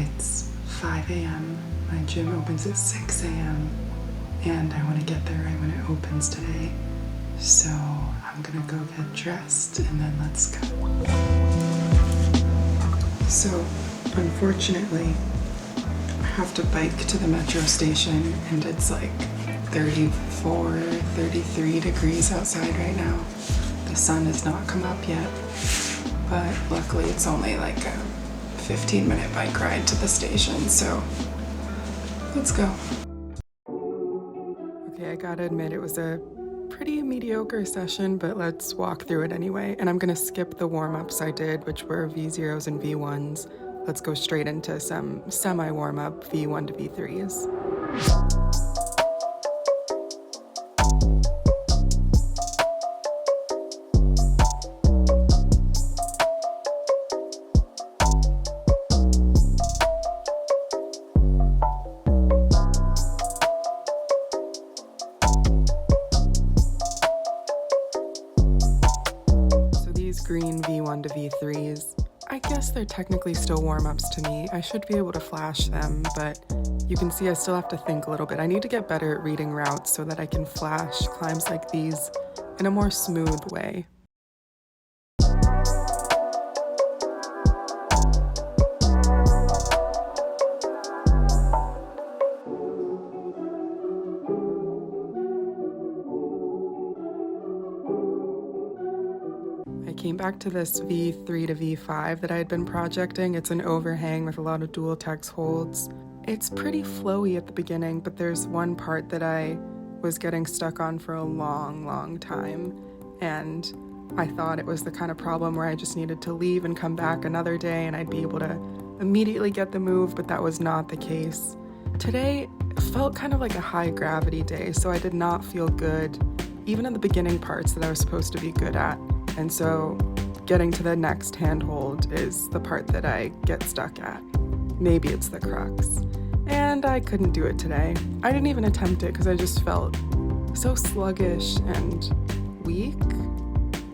It's 5 a.m. My gym opens at 6 a.m. and I want to get there right when it opens today. So I'm gonna go get dressed and then let's go. So unfortunately, I have to bike to the metro station and it's like 34, 33 degrees outside right now. The sun has not come up yet, but luckily it's only like a 15-minute bike ride to the station, so let's go. Okay, I gotta admit it was a pretty mediocre session, but let's walk through it anyway. And I'm gonna skip the warm-ups I did, which were V0s and V1s. Let's go straight into some semi-warm-up V1 to V3s. Green V1 to V3s. I guess they're technically still warm-ups to me. I should be able to flash them, but you can see I still have to think a little bit. I need to get better at reading routes so that I can flash climbs like these in a more smooth way. Came back to this V3 to V5 that I had been projecting. It's an overhang with a lot of dual-tex holds. It's pretty flowy at the beginning, but there's one part that I was getting stuck on for a long time, and I thought it was the kind of problem where I just needed to leave and come back another day and I'd be able to immediately get the move, but that was not the case. Today felt kind of like a high gravity day, so I did not feel good, even in the beginning parts that I was supposed to be good at. And so getting to the next handhold is the part that I get stuck at. Maybe it's the crux. And I couldn't do it today. I didn't even attempt it because I just felt so sluggish and weak.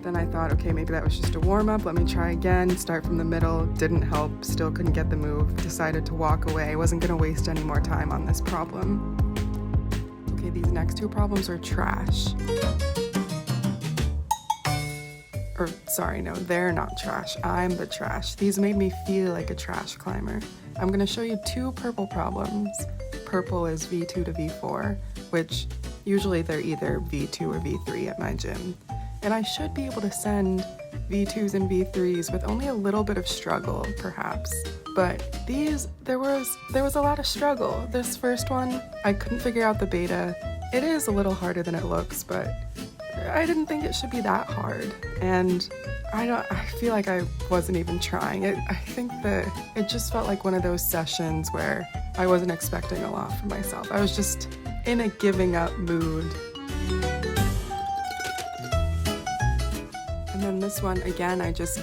Then I thought, okay, maybe that was just a warm-up. Let me try again, start from the middle. Didn't help, still couldn't get the move. Decided to walk away. I wasn't gonna waste any more time on this problem. Okay, these next two problems are trash. Or sorry, no, they're not trash. I'm the trash. These made me feel like a trash climber. I'm gonna show you two purple problems. Purple is V2 to V4, which usually they're either V2 or V3 at my gym. And I should be able to send V2s and V3s with only a little bit of struggle, perhaps. But these, there was a lot of struggle. This first one, I couldn't figure out the beta. It is a little harder than it looks, but I didn't think it should be that hard, and I feel like I wasn't even trying. I think that it just felt like one of those sessions where I wasn't expecting a lot from myself. I was just in a giving up mood. And then this one, again, I just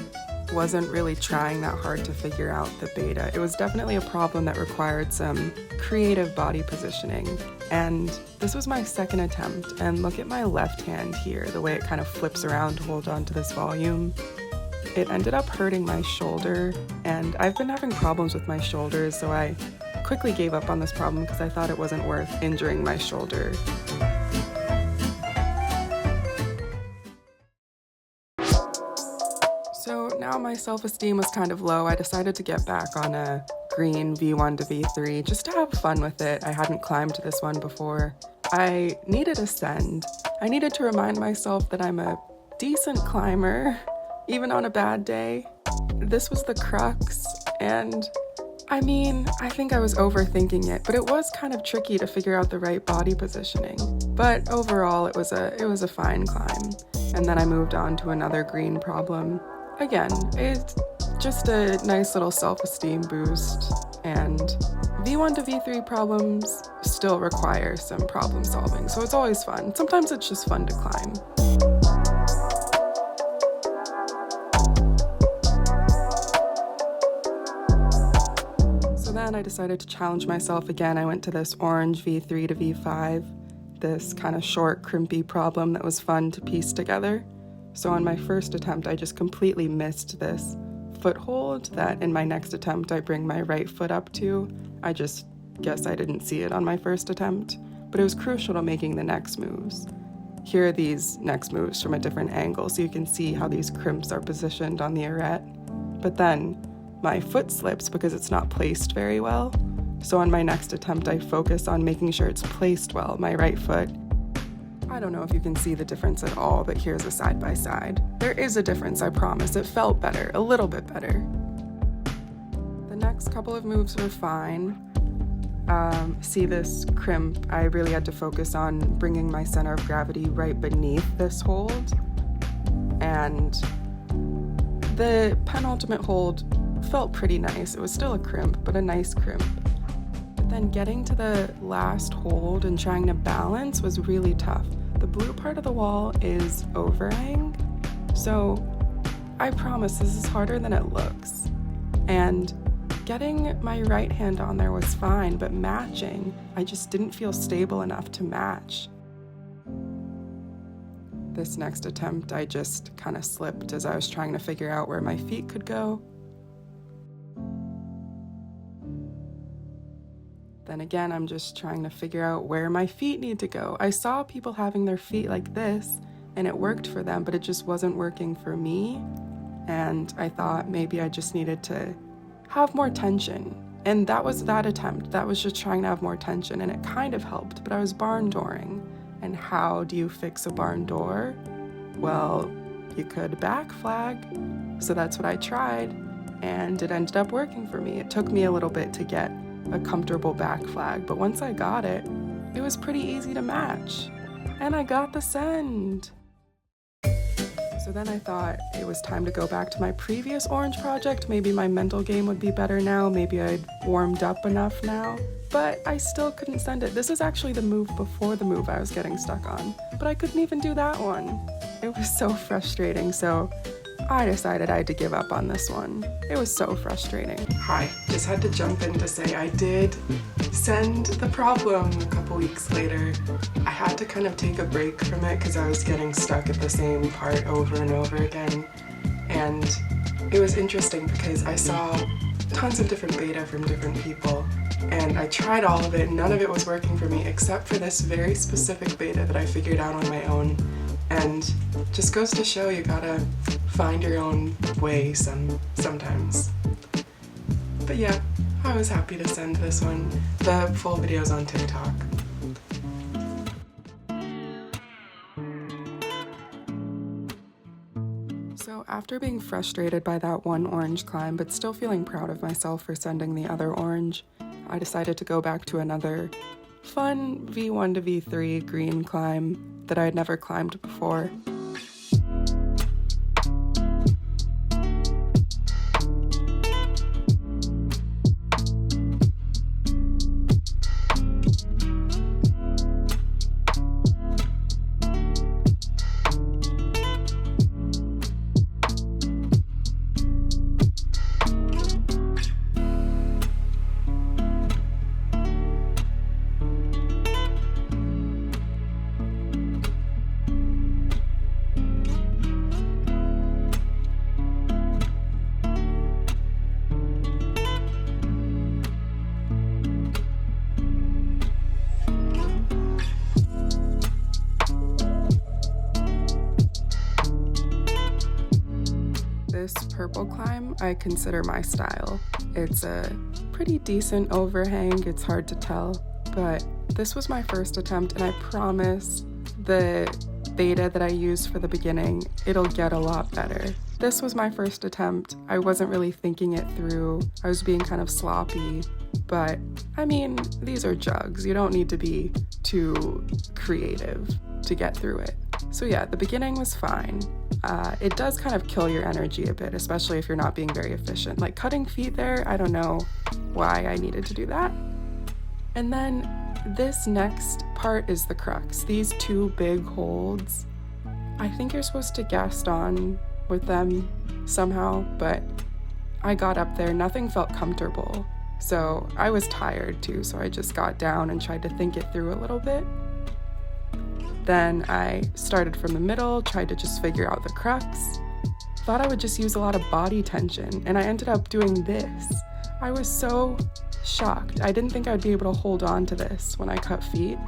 wasn't really trying that hard to figure out the beta. It was definitely a problem that required some creative body positioning. And this was my second attempt, and look at my left hand here, the way it kind of flips around to hold on to this volume. It ended up hurting my shoulder, and I've been having problems with my shoulders, so I quickly gave up on this problem because I thought it wasn't worth injuring my shoulder. So now my self-esteem was kind of low. I decided to get back on a green V1 to V3 just to have fun with it. I hadn't climbed this one before. I needed a send. I needed to remind myself that I'm a decent climber, even on a bad day. This was the crux, and I mean, I think I was overthinking it, but it was kind of tricky to figure out the right body positioning. But overall, it was a fine climb. And then I moved on to another green problem. Again, it's just a nice little self-esteem boost, and V1 to V3 problems still require some problem solving, so it's always fun. Sometimes it's just fun to climb. So then I decided to challenge myself again. I went to this orange V3 to V5, this kind of short, crimpy problem that was fun to piece together. So on my first attempt, I just completely missed this foothold that in my next attempt I bring my right foot up to. I just guess I didn't see it on my first attempt, but it was crucial to making the next moves. Here are these next moves from a different angle so you can see how these crimps are positioned on the arete. But then my foot slips because it's not placed very well. So on my next attempt, I focus on making sure it's placed well, my right foot. I don't know if you can see the difference at all, but here's a side by side. There is a difference, I promise. It felt better, a little bit better. The next couple of moves were fine. See this crimp? I really had to focus on bringing my center of gravity right beneath this hold. And the penultimate hold felt pretty nice. It was still a crimp, but a nice crimp. But then getting to the last hold and trying to balance was really tough. The blue part of the wall is overhang, so I promise this is harder than it looks. And getting my right hand on there was fine, but matching, I just didn't feel stable enough to match. This next attempt, I just kind of slipped as I was trying to figure out where my feet could go. Then again, I'm just trying to figure out where my feet need to go. I saw people having their feet like this, and it worked for them, but it just wasn't working for me. And I thought maybe I just needed to have more tension. And that was that attempt. That was just trying to have more tension, and it kind of helped, but I was barn dooring. And how do you fix a barn door? Well, you could back flag. So that's what I tried, and it ended up working for me. It took me a little bit to get a comfortable back flag, but once I got it, it was pretty easy to match. And I got the send. So then I thought it was time to go back to my previous orange project. Maybe my mental game would be better now. Maybe I'd warmed up enough now. But I still couldn't send it. This is actually the move before the move I was getting stuck on. But I couldn't even do that one. It was so frustrating, so I decided I had to give up on this one. It was so frustrating. Hi, just had to jump in to say I did send the problem a couple weeks later. I had to kind of take a break from it because I was getting stuck at the same part over and over again. And it was interesting because I saw tons of different beta from different people, and I tried all of it. None of it was working for me except for this very specific beta that I figured out on my own. And just goes to show you gotta find your own way sometimes. But yeah, I was happy to send this one. The full video's on TikTok. So after being frustrated by that one orange climb, but still feeling proud of myself for sending the other orange, I decided to go back to another fun V1 to V3 green climb that I had never climbed before. This purple climb I consider my style. It's a pretty decent overhang, it's hard to tell, but this was my first attempt, and I promise the beta that I used for the beginning, it'll get a lot better. This was my first attempt. I wasn't really thinking it through. I was being kind of sloppy, but I mean, these are jugs. You don't need to be too creative to get through it. So yeah, the beginning was fine. It does kind of kill your energy a bit, especially if you're not being very efficient. Like cutting feet there, I don't know why I needed to do that. And then this next part is the crux. These two big holds, I think you're supposed to Gaston with them somehow, but I got up there, nothing felt comfortable. So I was tired too, so I just got down and tried to think it through a little bit. Then I started from the middle, tried to just figure out the crux, thought I would just use a lot of body tension, and I ended up doing this. I was so shocked. I didn't think I'd be able to hold on to this when I cut feet.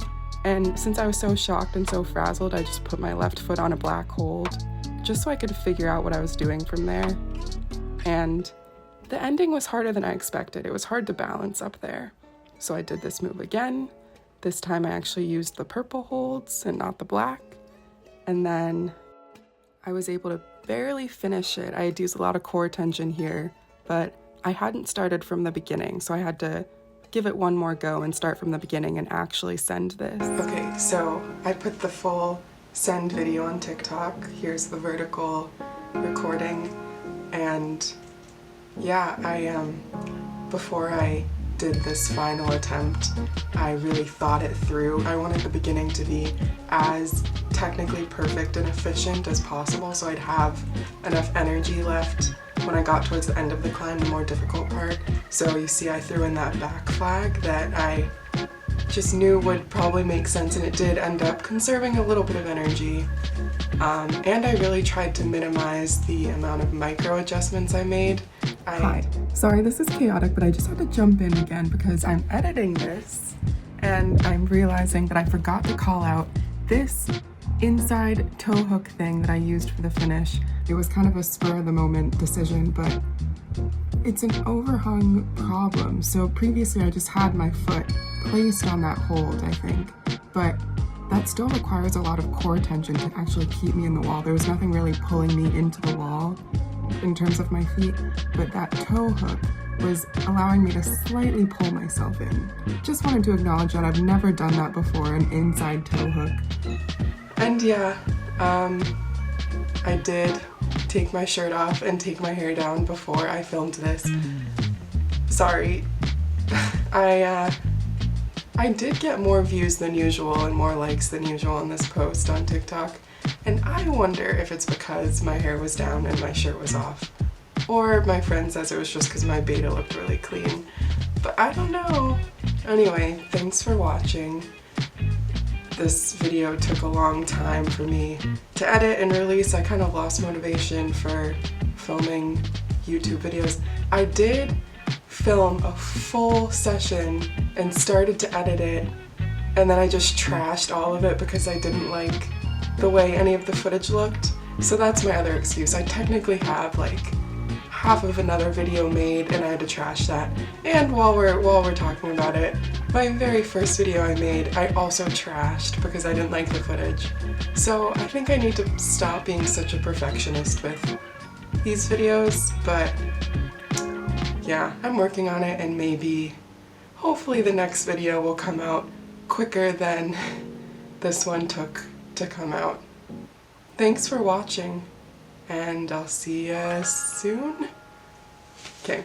And since I was so shocked and so frazzled, I just put my left foot on a black hold just so I could figure out what I was doing from there. And the ending was harder than I expected. It was hard to balance up there. So I did this move again. This time I actually used the purple holds and not the black. And then I was able to barely finish it. I had used a lot of core tension here, but I hadn't started from the beginning, so I had to give it one more go and start from the beginning and actually send this. Okay, so I put the full send video on TikTok. Here's the vertical recording, and yeah, before I did this final attempt, I really thought it through. I wanted the beginning to be as technically perfect and efficient as possible, so I'd have enough energy left when I got towards the end of the climb, the more difficult part. So you see I threw in that back flag that I just knew would probably make sense, and it did end up conserving a little bit of energy. And I really tried to minimize the amount of micro adjustments I made. Hi. Sorry, this is chaotic, but I just had to jump in again because I'm editing this and I'm realizing that I forgot to call out this inside toe hook thing that I used for the finish. It was kind of a spur of the moment decision, but it's an overhung problem. So previously I just had my foot placed on that hold, I think, but that still requires a lot of core tension to actually keep me in the wall. There was nothing really pulling me into the wall in terms of my feet, but that toe hook was allowing me to slightly pull myself in. Just wanted to acknowledge that I've never done that before, an inside toe hook. And yeah, I did take my shirt off and take my hair down before I filmed this. Sorry. I did get more views than usual and more likes than usual on this post on TikTok, and I wonder if it's because my hair was down and my shirt was off. Or my friend says it was just because my beta looked really clean. But I don't know. Anyway, thanks for watching. This video took a long time for me to edit and release. I kind of lost motivation for filming YouTube videos. I did film a full session and started to edit it, and then I just trashed all of it because I didn't like the way any of the footage looked. So that's my other excuse. I technically have like half of another video made and I had to trash that. And while we're talking about it, my very first video I made, I also trashed because I didn't like the footage. So I think I need to stop being such a perfectionist with these videos, but yeah, I'm working on it, and maybe, hopefully the next video will come out quicker than this one took to come out. Thanks for watching, and I'll see you soon. Okay.